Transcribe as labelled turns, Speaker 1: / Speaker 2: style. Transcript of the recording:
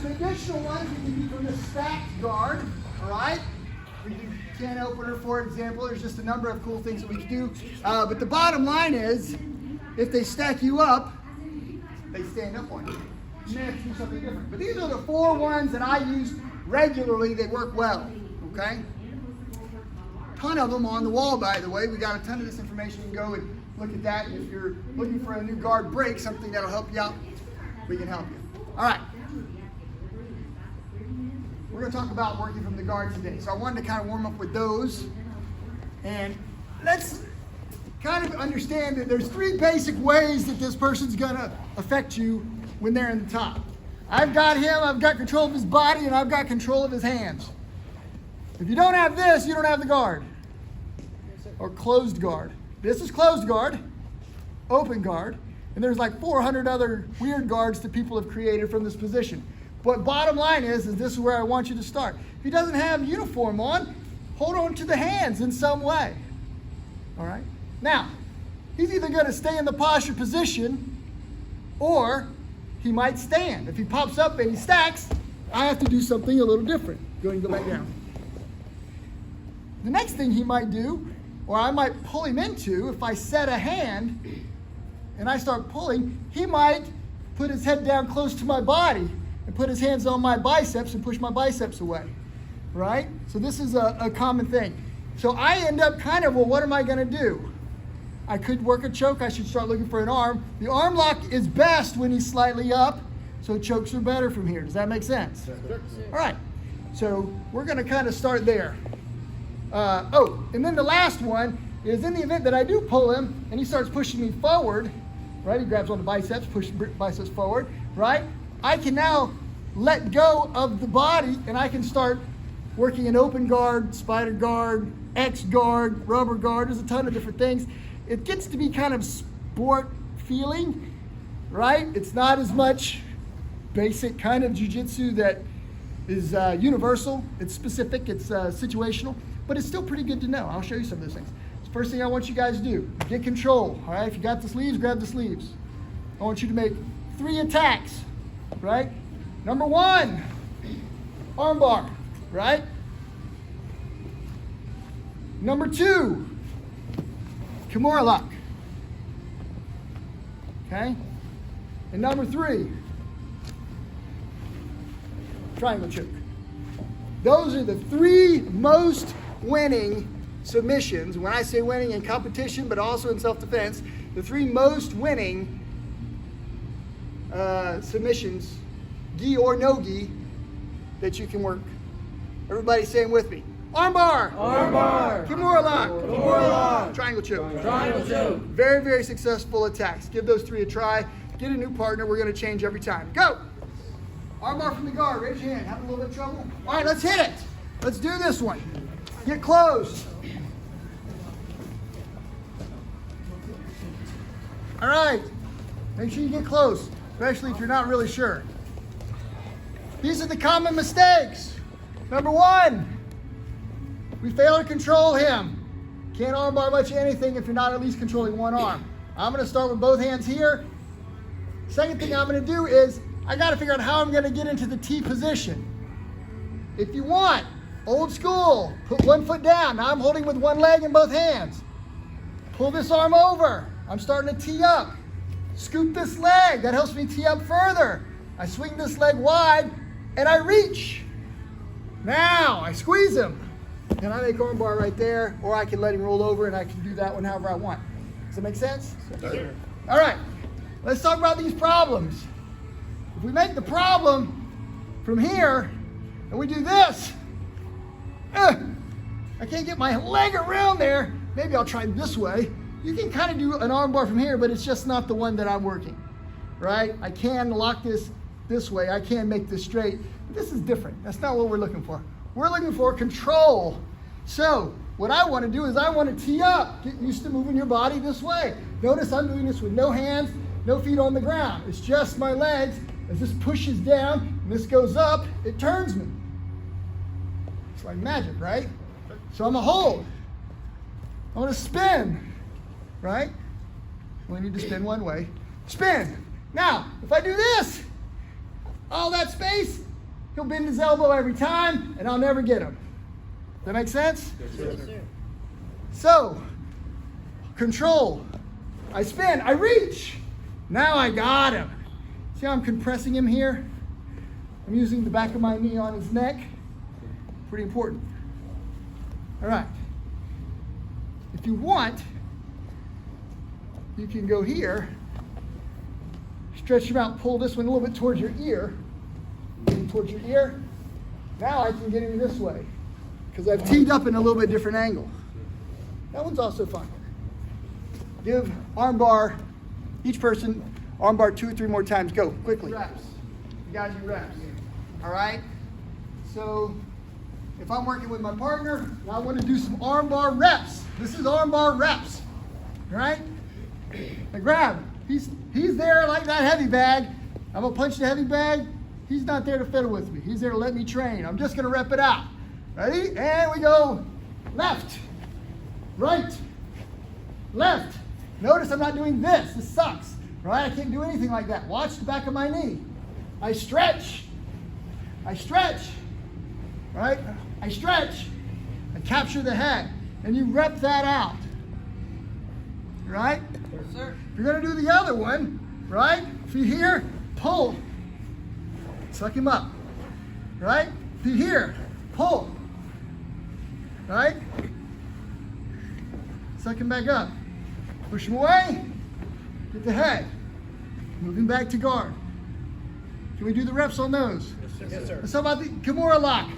Speaker 1: traditional ones we can do from the stacked guard, all right? We do can opener, for example. There's just a number of cool things that we can do. But the bottom line is, if they stack you up, they stand up on you. You may have to do something different. But these are the 4 ones that I use regularly. They work well, okay? Ton of them on the wall, by the way. We got a ton of this information. You can go and look at that. And if you're looking for a new guard break, something that'll help you out, we can help you. All right. We're going to talk about working from the guard today. So I wanted to kind of warm up with those. And let's kind of understand that there's 3 basic ways that this person's going to affect you when they're in the top. I've got him, I've got control of his body, and I've got control of his hands. If you don't have this, you don't have the guard. Or closed guard. This is closed guard, open guard, and there's like 400 other weird guards that people have created from this position. But bottom line is this is where I want you to start. If he doesn't have uniform on, hold on to the hands in some way. All right? Now, he's either going to stay in the posture position or he might stand. If he pops up and he stacks, I have to do something a little different. Go ahead and go back down. The next thing he might do, or I might pull him into, if I set a hand and I start pulling, he might put his head down close to my body and put his hands on my biceps and push my biceps away, right? So this is a common thing. So I end up kind of, well, what am I going to do? I could work a choke. I should start looking for an arm. The arm lock is best when he's slightly up, so chokes are better from here. Does that make sense? All right. So we're going to kind of start there. And then the last one is in the event that I do pull him and he starts pushing me forward, right? He grabs on the biceps, pushes biceps forward, right? I can now let go of the body and I can start working an open guard, spider guard, X guard, rubber guard. There's a ton of different things. It gets to be kind of sport feeling, right? It's not as much basic kind of jiu-jitsu that is universal. It's specific, it's situational, but it's still pretty good to know. I'll show you some of those things. The first thing I want you guys to do, get control, all right? If you got the sleeves, grab the sleeves. I want you to make 3 attacks, right? Number 1, armbar, right? Number 2, Kimura lock, okay? And number 3, triangle choke. Those are the 3 most winning submissions. When I say winning in competition, but also in self-defense, the 3 most winning submissions, gi or no gi, that you can work. Everybody saying with me. Armbar.
Speaker 2: Armbar.
Speaker 1: Kimura lock.
Speaker 2: Kimura lock.
Speaker 1: Triangle choke.
Speaker 2: Triangle choke.
Speaker 1: Very, very successful attacks. Give those 3 a try. Get a new partner. We're going to change every time. Go. Armbar from the guard. Raise your hand. Having a little bit of trouble? All right, let's hit it. Let's do this one. Get close. All right. Make sure you get close, especially if you're not really sure. These are the common mistakes. Number 1, we fail to control him. Can't armbar much of anything if you're not at least controlling one arm. I'm going to start with both hands here. Second thing I'm going to do is I got to figure out how I'm going to get into the T position. If you want, old school, put one foot down. Now I'm holding with one leg in both hands. Pull this arm over. I'm starting to tee up. Scoop this leg. That helps me tee up further. I swing this leg wide and I reach. Now I squeeze him. And I make armbar right there, or I can let him roll over and I can do that one however I want. Does that make sense? Sure. All right, let's talk about these problems. If we make the problem from here and we do this, I can't get my leg around there. Maybe I'll try this way. You can kind of do an armbar from here, but it's just not the one that I'm working, right? I can lock this way. I can make this straight. This is different. That's not what we're looking for. We're looking for control. So what I want to do is I want to tee up. Get used to moving your body this way. Notice I'm doing this with no hands, no feet on the ground. It's just my legs. As this pushes down and this goes up, it turns me. It's like magic, right? So I'm going to hold. I want to spin, right? We need to spin one way. Spin. Now, if I do this, all that space He'll bend his elbow every time, and I'll never get him. Does that make sense?
Speaker 2: Yes, sir.
Speaker 1: So, control. I spin, I reach. Now I got him. See how I'm compressing him here? I'm using the back of my knee on his neck. Pretty important. All right. If you want, you can go here, stretch him out, pull this one a little bit towards your ear. Towards your ear. Now I can get him this way because I've teed up in a little bit different angle. That one's also fun. Give armbar, each person, armbar 2 or 3 more times. Go, quickly. Reps. You guys do reps. All right? So if I'm working with my partner and I want to do some armbar reps, this is armbar reps. All right? I grab him. He's there like that heavy bag. I'm going to punch the heavy bag. He's not there to fiddle with me. He's there to let me train. I'm just going to rep it out. Ready? And we go left, right, left. Notice I'm not doing this. This sucks. Right? I can't do anything like that. Watch the back of my knee. I stretch. I stretch. Right? I stretch. I capture the head. And you rep that out. Right?
Speaker 2: Yes, sir.
Speaker 1: If you're going to do the other one, right? If you're here, pull. Suck him up. Right? If you're here, pull. Right? Suck him back up. Push him away. Get the head. Move him back to guard. Can we do the reps on those?
Speaker 2: Yes, sir.
Speaker 1: Let's talk about the Kimura lock.